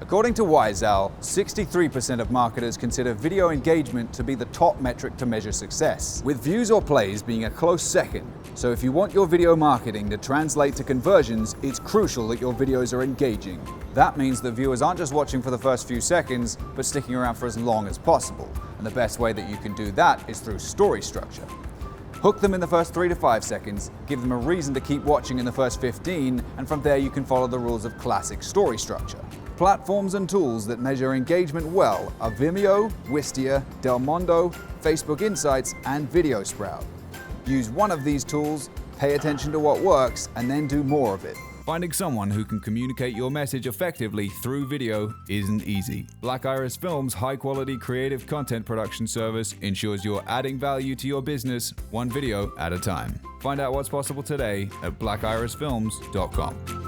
According to Wiseowl, 63% of marketers consider video engagement to be the top metric to measure success, with views or plays being a close second. So if you want your video marketing to translate to conversions, it's crucial that your videos are engaging. That means that viewers aren't just watching for the first few seconds, but sticking around for as long as possible. And the best way that you can do that is through story structure. Hook them in the first 3 to 5 seconds, give them a reason to keep watching in the first 15, and from there you can follow the rules of classic story structure. Platforms and tools that measure engagement well are Vimeo, Wistia, Del Mondo, Facebook Insights, and VideoSprout. Use one of these tools, pay attention to what works, and then do more of it. Finding someone who can communicate your message effectively through video isn't easy. Black Iris Films' high-quality creative content production service ensures you're adding value to your business one video at a time. Find out what's possible today at blackirisfilms.com.